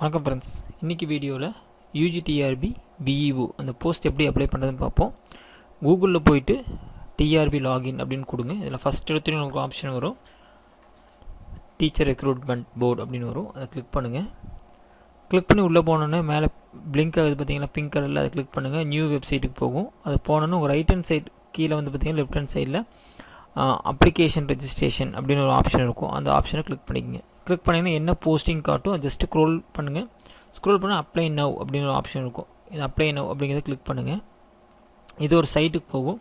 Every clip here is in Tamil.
வணக்கம் ஃப்ரெண்ட்ஸ், இன்றைக்கி வீடியோவில் யூஜி டிஆர்பி BEO அந்த போஸ்ட் எப்படி அப்ளை பண்ணுறதுன்னு பார்ப்போம். கூகுளில் போயிட்டு டிஆர்பி லாகின் அப்படின்னு கொடுங்க. இதில் ஃபஸ்ட் எடுத்துகிட்டு உங்களுக்கு ஆப்ஷன் வரும், டீச்சர் ரெக்ரூட்மெண்ட் போர்டு அப்படின்னு வரும். அதை கிளிக் பண்ணுங்கள். கிளிக் பண்ணி உள்ளே போனோன்னே மேலே பிளிங்க் ஆகுது பார்த்தீங்கன்னா, பிங்க் கலரில் அதை கிளிக் பண்ணுங்கள். நியூ வெப்சைட்டுக்கு போகும். அது போனோன்னு உங்கள் ரைட் ஹேண்ட் சைடு கீழே வந்து பார்த்தீங்கன்னா லெஃப்ட் ஹேண்ட் சைடில் அப்ளிகேஷன் ரெஜிஸ்ட்ரேஷன் அப்படின்னு ஒரு ஆப்ஷன் இருக்கும். அந்த ஆப்ஷனை கிளிக் பண்ணிக்கங்க. கிளிக் பண்ணிங்கன்னா என்ன போஸ்டிங் காட்டும், ஜஸ்ட்டு ஸ்க்ரோல் பண்ணுங்கள். ஸ்க்ரோல் பண்ணால் அப்ளை நவ் அப்படின்னு ஒரு ஆப்ஷன் இருக்கும். இது அப்ளை நவ் அப்படிங்கிறத கிளிக் பண்ணுங்கள். இது ஒரு சைட்டுக்கு போகும்.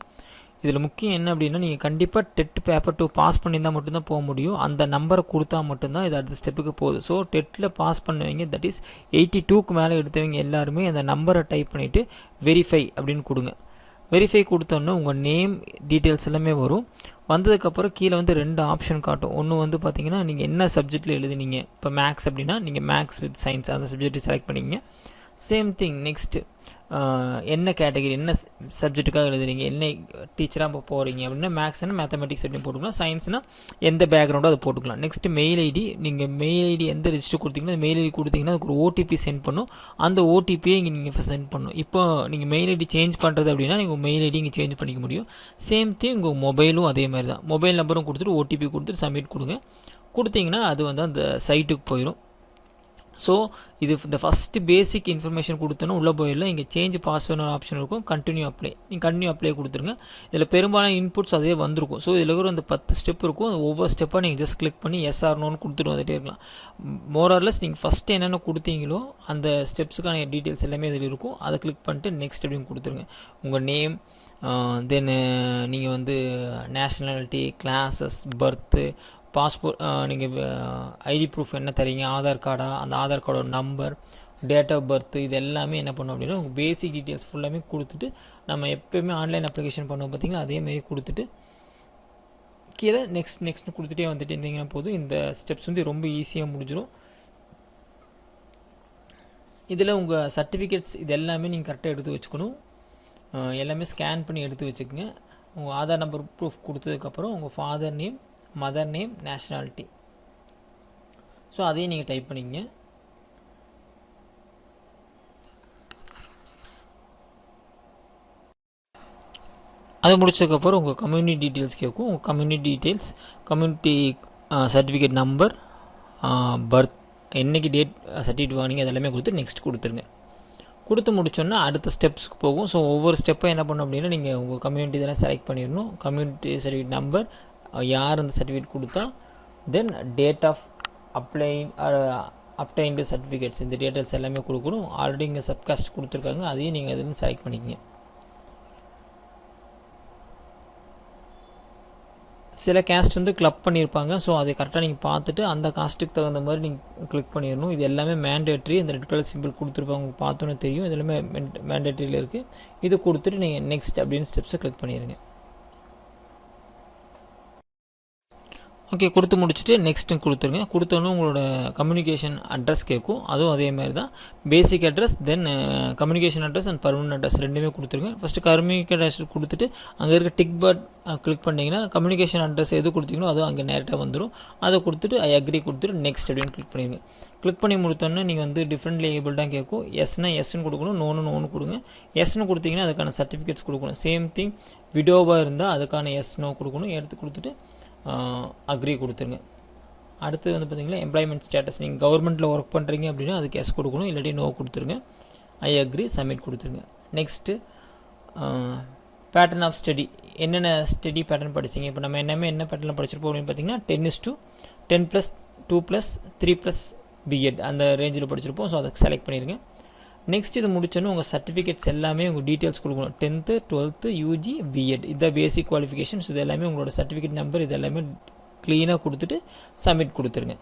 இதில் முக்கியம் என்ன அப்படின்னா, நீங்கள் கண்டிப்பாக டெட் பேப்பர் 2 பாஸ் பண்ணியிருந்தால் மட்டும்தான் போக முடியும். அந்த நம்பரை கொடுத்தா மட்டும்தான் இது அடுத்த ஸ்டெப்புக்கு போகுது. ஸோ டெட்டில் பாஸ் பண்ணுவீங்க, தட் இஸ் 82க்கு மேலே எடுத்தவங்க எல்லாருமே அந்த நம்பரை டைப் பண்ணிவிட்டு வெரிஃபை அப்படின்னு கொடுங்க. வெரிஃபை கொடுத்தோன்னே உங்கள் நேம் டீட்டெயில்ஸ் எல்லாமே வரும். வந்ததுக்கப்புறம் கீழே வந்து 2 ஆப்ஷன் காட்டும். ஒன்று வந்து பார்த்தீங்கன்னா நீங்கள் என்ன சப்ஜெக்டில் எழுதுனீங்க. இப்போ மேக்ஸ் அப்படின்னா நீங்கள் மேக்ஸ் வித் சயின்ஸ் அந்த சப்ஜெக்ட் செலக்ட் பண்ணிங்க. சேம் திங் நெக்ஸ்ட்டு என்ன கேட்டகரி, என்ன சப்ஜெக்ட்டுக்காக எழுதுறீங்க, என்ன டீச்சராக போகிறீங்க அப்படின்னா மேக்ஸ்னால் மேத்தமெட்டிக்ஸ் அப்படின்னு போட்டுக்கலாம். சயின்ஸ்னால் எந்த பேக்ரவுண்டோ அதை போட்டுக்கலாம். நெக்ஸ்ட்டு மெயில் ஐடி, நீங்கள் மெயில் ஐடி எந்த ரெஜிஸ்டர் கொடுத்தீங்கன்னா அந்த மெயில் ஐடி கொடுத்தீங்கன்னா அதுக்கு ஒரு ஓடிபி சென்ட் பண்ணும். அந்த ஓடிபியை இங்கே நீங்கள் சென்ட் பண்ணணும். இப்போ நீங்கள் மெயில் ஐடி சேஞ்ச் பண்ணுறது அப்படின்னா நீங்கள் மெயில் ஐடி இங்கே சேஞ்ச் பண்ணிக்க முடியும். சேம் திங் உங்கள் மொபைலும் அதே மாதிரி தான். மொபைல் நம்பரும் கொடுத்துட்டு ஓடிபி கொடுத்துட்டு சப்மிட் கொடுங்க. கொடுத்தீங்கன்னா அது வந்து அந்த சைட்டுக்கு போயிடும். ஸோ இது இந்த ஃபஸ்ட்டு பேசிக் இன்ஃபர்மேஷன் கொடுத்தோன்னா உள்ளே போயிடலாம். இங்கே சேஞ்ச் பாஸ்வேர்டு ஒரு ஆப்ஷன் இருக்கும், கண்டினியூ அப்ளை. நீங்கள் கண்டினியூ அப்ளை கொடுத்துருங்க. இதில் பெரும்பாலான இன்புட்ஸ் அதே வந்திருக்கும். ஸோ இதில் ஒரு அந்த 10 ஸ்டெப் இருக்கும். அந்த ஒவ்வொரு ஸ்டெப்பாக நீங்கள் ஜஸ்ட் கிளிக் பண்ணி எஸ் ஆர் நோன்னு கொடுத்துட்டு வந்துகிட்டே இருக்கலாம். மோரார்லெஸ் நீங்கள் ஃபஸ்ட்டு என்னென்ன கொடுத்தீங்களோ அந்த ஸ்டெப்ஸுக்கான டீட்டெயில்ஸ் எல்லாமே இதில் இருக்கும். அதை கிளிக் பண்ணிட்டு நெக்ஸ்ட் அப்படின்னு கொடுத்துருங்க. உங்கள் நேம், தென் நீங்கள் வந்து நேஷ்னாலிட்டி, கிளாஸஸ், பர்த்து, பாஸ்போர்ட், நீங்கள் ஐடி ப்ரூஃப் என்ன தரீங்க, ஆதார் கார்டா, அந்த ஆதார் கார்டோட நம்பர், டேட் ஆஃப் பர்த், இது எல்லாமே என்ன பண்ணோம் அப்படின்னா உங்கள் பேசிக் டீட்டெயில்ஸ் ஃபுல்லாமே கொடுத்துட்டு, நம்ம எப்போயுமே ஆன்லைன் அப்ளிகேஷன் பண்ணுவோம் பார்த்தீங்களா, அதேமாரி கொடுத்துட்டு கீழே நெக்ஸ்ட்னு கொடுத்துட்டே வந்துட்டு இருந்தீங்கன்னா போதும். இந்த ஸ்டெப்ஸ் வந்து ரொம்ப ஈஸியாக முடிஞ்சிடும். இதில் உங்கள் சர்டிஃபிகேட்ஸ் இது எல்லாமே நீங்கள் கரெக்டாக எடுத்து வச்சுக்கணும். எல்லாமே ஸ்கேன் பண்ணி எடுத்து வச்சுக்கோங்க. உங்கள் ஆதார் நம்பர் ப்ரூஃப் கொடுத்ததுக்கப்புறம் உங்கள் father name, mother name, nationality, so அதையும் நீங்கள் டைப் பண்ணிக்கங்க. அது முடிச்சதுக்கப்புறம் உங்கள் கம்யூனிட்டி டீட்டெயில்ஸ் கேட்கும். உங்கள் community details, community certificate number, birth, என்றைக்கு டேட் சர்டிஃபிகேட் வாங்கினீங்க அதெல்லாமே கொடுத்து நெக்ஸ்ட் கொடுத்துருங்க. கொடுத்து முடிச்சோன்னா அடுத்த ஸ்டெப்ஸ்க்கு போகும். ஸோ ஒவ்வொரு ஸ்டெப்பும் என்ன பண்ணணும் அப்படின்னா நீங்கள் உங்கள் கம்யூனிட்டி இதெல்லாம் செலக்ட் பண்ணிடணும். கம்யூனிட்டி சர்டிஃபிகேட் நம்பர், யார் அந்த சர்டிஃபிகேட் கொடுத்தா, then date of obtained certificates, இந்த டீட்டெயில்ஸ் எல்லாமே கொடுக்கணும். ஆல்ரெடி இங்கே சப்காஸ்ட் கொடுத்துருக்காங்க, அதையும் நீங்கள் அதில் செலக்ட் பண்ணிக்கங்க. சில கேஸ்ட் வந்து கிளப் பண்ணியிருப்பாங்க. ஸோ அதை கரெக்டாக நீங்கள் பார்த்துட்டு அந்த காஸ்ட்டுக்கு தகுந்த மாதிரி நீங்கள் கிளிக் பண்ணிடணும். இது எல்லாமே மேண்டேட்ரி. இந்த ரெட் கலர் சிம்பிள் கொடுத்துருப்பாங்க, உங்களுக்கு பார்த்தோன்னே தெரியும். இது எல்லாமே மேண்டேட்ரியில் இருக்குது. இது கொடுத்துட்டு நீங்கள் நெக்ஸ்ட் அப்படின்னு ஸ்டெப்ஸை கிளிக் பண்ணிடுங்க. ஓகே, கொடுத்து முடிச்சுட்டு நெக்ஸ்ட்டு கொடுத்துருங்க. கொடுத்தோன்னே உங்களோட கம்யூனிகேஷன் அட்ரஸ் கேட்கும். அதுவும் அதே மாதிரி தான், basic address, then communication address and permanent address ரெண்டுமே கொடுத்துருங்க. ஃபஸ்ட்டு கம்யூனிகேஷன் அட்ரஸ் கொடுத்துட்டு அங்கே இருக்க டிக் பட் கிளிக் பண்ணிங்கன்னா கம்யூனிகேஷன் அட்ரஸ் எது கொடுத்தீங்களோ அதுவும் அங்கே நேரட்டாக வந்துடும். அதை கொடுத்துட்டு ஐ அக்ரி கொடுத்துட்டு நெக்ஸ்ட் அப்படின்னு கிளிக் பண்ணிடுங்க. கிளிக் பண்ணி முடித்தோன்னே நீங்கள் வந்து டிஃப்ரெண்ட் லேபிள் தான் கேட்கும். எஸ்னா எஸ்ன்னு கொடுக்கணும், நோன்னு கொடுங்க. எஸ்ன்னு கொடுத்தீங்கன்னா அதுக்கான சர்டிஃபிகேட்ஸ் கொடுக்கணும். சேம் திங் விடோவாக இருந்தால் அதுக்கான எஸ் நோ கொடுக்கணும். எடுத்து கொடுத்துட்டு அக்ரி கொடுத்துருங்க. அடுத்து வந்து பார்த்திங்கன்னா எம்ப்ளாய்மெண்ட் ஸ்டேட்டஸ், நீங்கள் கவர்மெண்ட்டில் ஒர்க் பண்ணுறீங்க அப்படின்னா அதுக்கு எஸ் கொடுக்கணும், இல்லாட்டி நோ கொடுத்துருங்க. ஐ அக்ரி சப்மிட் கொடுத்துருங்க. நெக்ஸ்ட்டு பேட்டர்ன் ஆஃப் ஸ்டடி, என்னென்ன ஸ்டடி பேட்டர்ன் படிச்சிங்க. இப்போ நம்ம என்ன பேட்டர்னில் படிச்சிருப்போம் அப்படின்னு பார்த்தீங்கன்னா 10:10+2+3+ பிஎட் அந்த ரேஞ்சில் படிச்சிருப்போம். ஸோ அதை செலக்ட் பண்ணிடுங்க. நெக்ஸ்ட் இது முடிச்சோன்னு உங்கள் சர்டிஃபிகேட்ஸ் எல்லாமே உங்கள் டீட்டெயில்ஸ் கொடுக்கணும். 10th 12th யூஜி பிஎட் இந்த பேசிக் குவாலிஃபிகேஷன்ஸ், இது எல்லாமே உங்களோட சர்டிஃபிகேட் நம்பர் இது எல்லாமே க்ளீனாக கொடுத்துட்டு சப்மிட் கொடுத்துருங்க.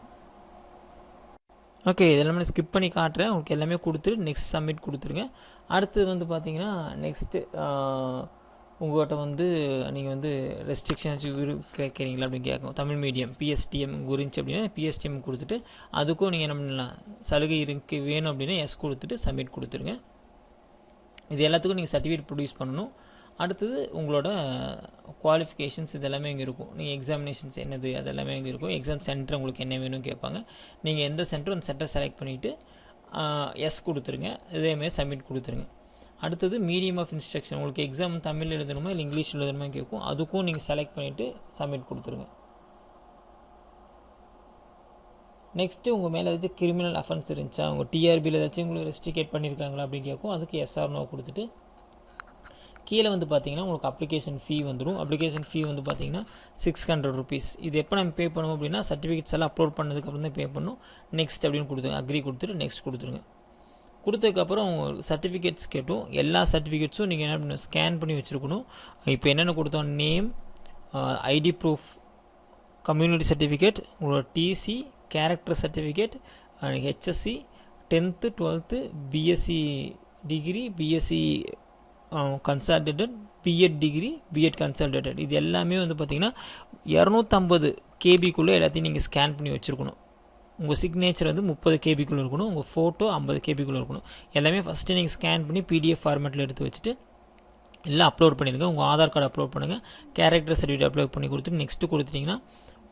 ஓகே, இதெல்லாமே ஸ்கிப் பண்ணி காட்டுறேன். உங்களுக்கு எல்லாமே கொடுத்துட்டு நெக்ஸ்ட் சப்மிட் கொடுத்துருங்க. அடுத்தது வந்து பார்த்தீங்கன்னா நெக்ஸ்ட்டு உங்கள்கிட்ட வந்து நீங்கள் வந்து ரெஸ்ட்ரிக்ஷன்ஸ் கேட்குறீங்களா அப்படின்னு கேட்கும். தமிழ் மீடியம் பிஎஸ்டிஎம் குறிஞ்சி அப்படின்னா பிஎஸ்டிஎம் கொடுத்துட்டு அதுக்கும் நீங்கள் என்ன பண்ணலாம், சலுகை இருக்கு வேணும் அப்படின்னா எஸ் கொடுத்துட்டு சப்மிட் கொடுத்துருங்க. இது எல்லாத்துக்கும் நீங்கள் சர்டிஃபிகேட் ப்ரொடியூஸ் பண்ணணும். அடுத்தது உங்களோட குவாலிஃபிகேஷன்ஸ் இதெல்லாமே இங்கே இருக்கும். நீங்கள் எக்ஸாமினேஷன்ஸ் என்னது அதெல்லாமே இங்கே இருக்கும். எக்ஸாம் சென்டர் உங்களுக்கு என்ன வேணும்னு கேட்பாங்க. நீங்கள் எந்த சென்டர் அந்த சென்டர் செலக்ட் பண்ணிவிட்டு எஸ் கொடுத்துருங்க. இதேமாதிரி சப்மிட் கொடுத்துருங்க. அடுத்தது மீடியம் ஆஃப் இன்ஸ்ட்ரக்ஷன். உங்களுக்கு எக்ஸாம் தமிழ் எழுதணுமா இல்லை இங்கிலீஷ் எழுதணுமா கேட்கும். அதுக்கும் நீங்கள் செலக்ட் பண்ணிவிட்டு சப்மிட் கொடுத்துருங்க. நெக்ஸ்ட்டு உங்கள் மேலே ஏதாச்சும் கிரிமினல் அஃபென்ஸ் இருந்துச்சா, உங்கள் டிஆர்பியில் ஏதாச்சும் உங்களுக்கு ரெஸ்ட்ரிகேட் பண்ணியிருக்காங்களா அப்படின்னு கேட்கும். அதுக்கு எஸ்ஆர் நோ கொடுத்துட்டு கீழே வந்து பார்த்தீங்கன்னா உங்களுக்கு அப்ளிகேஷன் ஃபீ வந்துடும். அப்ளிகேஷன் ஃபீ வந்து பார்த்தீங்கன்னா 600 ருபீஸ். இது எப்போ நம்ம பே பண்ணுவோம் அப்படின்னா சர்டிஃபிகேட்ஸ் எல்லாம் அப்லோட் பண்ணதுக்கப்புறம் தான் பே பண்ணணும். நெக்ஸ்ட் அப்படின்னு கொடுத்துருங்க. அக்ரி கொடுத்துட்டு நெக்ஸ்ட் கொடுத்துருங்க. கொடுத்ததுக்கப்புறம் உங்கள் சர்டிஃபிகேட்ஸ் கேட்டும். எல்லா சர்டிஃபிகேட்ஸும் நீங்கள் என்ன பண்ணணும், ஸ்கேன் பண்ணி வச்சுருக்கணும். இப்போ என்னென்ன கொடுத்தோம், name, ID proof, community certificate, உங்களோட TC, character certificate, HSC, 10th 12th, BSc degree, BSc consolidated, BEd degree, BEd consolidated, இது எல்லாமே வந்து பார்த்திங்கன்னா 250 கேபிக்குள்ளே எல்லாத்தையும் நீங்கள் ஸ்கேன் பண்ணி வச்சுருக்கணும். உங்கள் சிக்னேச்சர் வந்து 30 கேபிக்குள்ளே இருக்கணும். உங்கள் ஃபோட்டோ 50 கேபிக்குள்ளே இருக்கணும். எல்லாமே ஃபஸ்ட்டு நீங்கள் ஸ்கேன் பண்ணி பிடிஎஃப் ஃபார்மேட்டில் எடுத்து வச்சுட்டு எல்லாம் அப்லோட் பண்ணிடுங்க. உங்கள் ஆதார் கார்டு அப்லோட் பண்ணுங்கள். கேரக்டர் சர்டிஃபிகேட் அப்லோட் பண்ணி கொடுத்துட்டு நெக்ஸ்ட்டு கொடுத்துட்டிங்கன்னா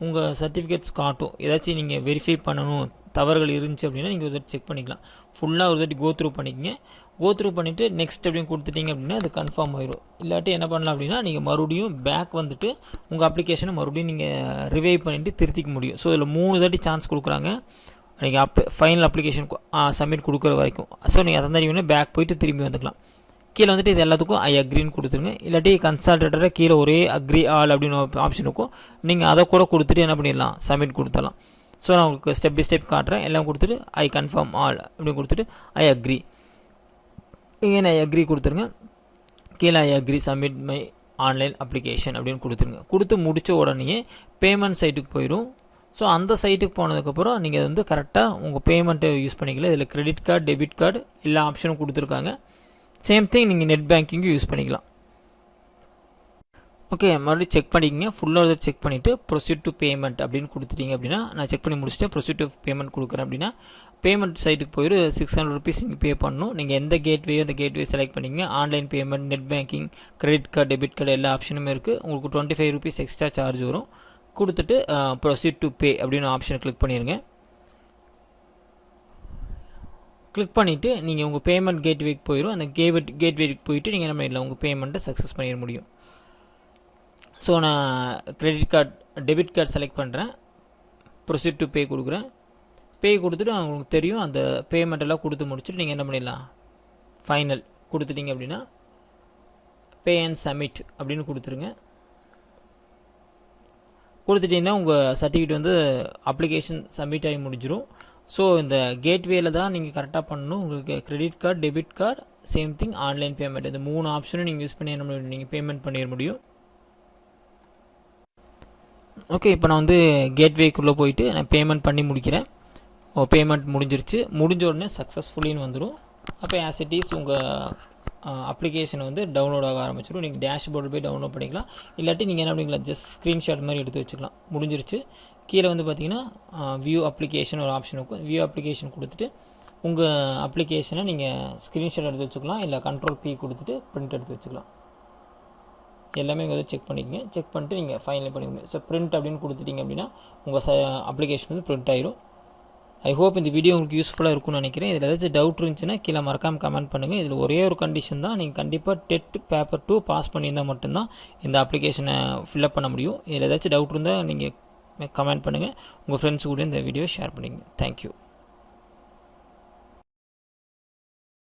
உங்கள் சர்டிஃபிகேட்ஸ் காட்டும். ஏதாச்சும் நீங்கள் வெரிஃபை பண்ணணும், தவறுகள் இருந்துச்சு அப்படின்னா நீங்கள் ஒரு தடவை செக் பண்ணிக்கலாம். ஃபுல்லாக ஒரு தடவை கோத்ரூ பண்ணிக்கங்க. கோத்ரூ பண்ணிவிட்டு நெக்ஸ்ட் அப்படின்னு கொடுத்துட்டிங்க அப்படின்னா அது கன்ஃபார்ம் ஆயிடும். இல்லாட்டி என்ன பண்ணலாம் அப்படின்னா நீங்கள் மறுபடியும் பேக் வந்துட்டு உங்கள் அப்ளிகேஷனை மறுபடியும் நீங்கள் ரிவைவ் பண்ணிவிட்டு திருத்திக்க முடியும். ஸோ இதில் 3 தாட்டி சான்ஸ் கொடுக்குறாங்க நீங்கள் ஃபைனல் அப்ளிகேஷன் சப்மிட் கொடுக்குற வரைக்கும். ஸோ நீங்கள் அதை தடவை பேக் போயிட்டு திரும்பி வந்துக்கலாம். கீழே வந்துட்டு இது எல்லாத்துக்கும் ஐ அக்ரின்னு கொடுத்துருங்க. இல்லாட்டி கன்சல்டேட்டரை கீழே ஒரே அக்ரி ஆல் அப்படின்னு ஆப்ஷன் இருக்கும். நீங்கள் அதை கூட கொடுத்துட்டு என்ன பண்ணிடலாம், சப்மிட் கொடுத்துடலாம். ஸோ நான் உங்களுக்கு ஸ்டெப் பை ஸ்டெப் காட்டுறேன். எல்லாம் கொடுத்துட்டு ஐ கன்ஃபார்ம் ஆல் அப்படின்னு கொடுத்துட்டு ஐ அக்ரி, இங்கே ஐ அக்ரி கொடுத்துருங்க. கீழே I agree submit my online application அப்படின்னு கொடுத்துருங்க. கொடுத்து முடித்த உடனே பேமெண்ட் சைட்டுக்கு போயிடும். ஸோ அந்த சைட்டுக்கு போனதுக்கப்புறம் நீங்கள் வந்து கரெக்டாக உங்கள் பேமெண்ட்டை யூஸ் பண்ணிக்கலாம். இதில் கிரெடிட் கார்டு, டெபிட் கார்டு எல்லா ஆப்ஷனும் கொடுத்துருக்காங்க. சேம் திங் நீங்கள் நெட் பேங்கிங்கும் யூஸ் பண்ணிக்கலாம். ஓகே, மறுபடியும் செக் பண்ணிக்கங்க. ஃபுல்லாக செக் பண்ணிவிட்டு ப்ரொசீட் டு பேமெண்ட் அப்படின்னு கொடுத்துட்டீங்க அப்படின்னா நான் செக் பண்ணி முடிச்சுட்டு ப்ரொசீட் டு பேமெண்ட் கொடுக்குறேன் அப்படின்னா பேமெண்ட் சைட்டுக்கு போயிட்டு 600 ருபீஸ் நீங்கள் பே பண்ணணும். நீங்கள் எந்த கேட்வேயோ அந்த கேட்வே செலக்ட் பண்ணிக்கங்க. Online payment, net banking, credit card, debit card எல்லா ஆப்ஷனுமே இருக்குது. உங்களுக்கு 25 ருபீஸ் எக்ஸ்ட்ரா சார்ஜ் வரும். கொடுத்துட்டு ப்ரொசீட் டு பே அப்படின்னு ஆப்ஷனை கிளிக் பண்ணிடுங்க. கிளிக் பண்ணிவிட்டு நீங்கள் உங்கள் பேமெண்ட் கேட்வேக்கு போயிடும். அந்த கேட்வேக்கு போயிட்டு நீங்கள் என்ன பண்ணிடலாம், உங்கள் பேமெண்ட்டை சக்ஸஸ் பண்ணிட முடியும். ஸோ நான் credit card, debit card select பண்ணுறேன். ப்ரொசீட் டு பே கொடுக்குறேன். பே கொடுத்துட்டு உங்களுக்கு தெரியும் அந்த பேமெண்ட் எல்லாம் கொடுத்து முடிச்சுட்டு நீங்கள் என்ன பண்ணிடலாம், ஃபைனல் கொடுத்துட்டிங்க அப்படின்னா பே அண்ட் சப்மிட் அப்படின்னு கொடுத்துருங்க. கொடுத்துட்டிங்கன்னா உங்கள் சர்டிஃபிகேட் வந்து அப்ளிகேஷன் சப்மிட் ஆகி முடிஞ்சிடும். ஸோ இந்த கேட்வேல தான் நீங்கள் கரெக்டாக பண்ணணும். உங்களுக்கு credit card, debit card, same thing online payment, இந்த 3 ஆப்ஷனும் நீங்கள் யூஸ் பண்ணி நீங்கள் பேமெண்ட் பண்ணிட முடியும். ஓகே, இப்போ நான் வந்து கேட்வேக்குள்ளே போயிட்டு நான் பேமெண்ட் பண்ணி முடிக்கிறேன். பேமெண்ட் முடிஞ்சிருச்சு. முடிஞ்ச உடனே சக்ஸஸ்ஃபுல்லின்னு வந்துடும். அப்போ ஆஸ் இட் இஸ் உங்கள் அப்ளிகேஷன் வந்து டவுன்லோட் ஆக ஆரம்பிச்சிடும். நீங்கள் டேஷ்போர்டு போய் டவுன்லோட் பண்ணிக்கலாம். இல்லாட்டி நீங்கள் என்ன பண்ணிக்கலாம், ஜஸ்ட் ஸ்க்ரீன்ஷாட் மாதிரி எடுத்து வச்சுக்கலாம். முடிஞ்சிருச்சு. கீழே வந்து பார்த்தீங்கன்னா வியூ அப்ளிகேஷன் ஒரு ஆப்ஷன் இருக்கும். வியூ அப்ளிகேஷன் கொடுத்துட்டு உங்கள் அப்ளிகேஷனை நீங்கள் ஸ்க்ரீன்ஷாட் எடுத்து வச்சுக்கலாம். இல்லை கண்ட்ரோல் P கொடுத்துட்டு பிரிண்ட் எடுத்து வச்சுக்கலாம். எல்லாமே இங்கே வந்து செக் பண்ணிக்கங்க. செக் பண்ணிட்டு நீங்கள் ஃபைனல் பண்ணிக்கணும். ஸோ பிரிண்ட் அப்படின்னு கொடுத்துட்டிங்க அப்படின்னா உங்கள் அப்ளிகேஷன் வந்து பிரிண்ட் ஆயிரும். ஐ ஹோப் இந்த வீடியோ உங்களுக்கு யூஸ்ஃபுல்லாக இருக்கும்னு நினைக்கிறேன். இதில் ஏதாச்சும் டவுட் இருந்துச்சுன்னா கீழே மறக்காமல் கமெண்ட் பண்ணுங்கள். இதில் ஒரே ஒரு கண்டிஷன் தான், நீங்கள் கண்டிப்பாக டெட் பேப்பர் 2 பாஸ் பண்ணியிருந்தால் மட்டும்தான் இந்த அப்ளிகேஷனை ஃபில்அப் பண்ண முடியும். இதில் ஏதாச்சும் டவுட் இருந்தால் நீங்கள் கமெண்ட் பண்ணுங்கள். உங்கள் ஃப்ரெண்ட்ஸ் கூட இந்த வீடியோவை ஷேர் பண்ணிக்கங்க. தேங்க்யூ.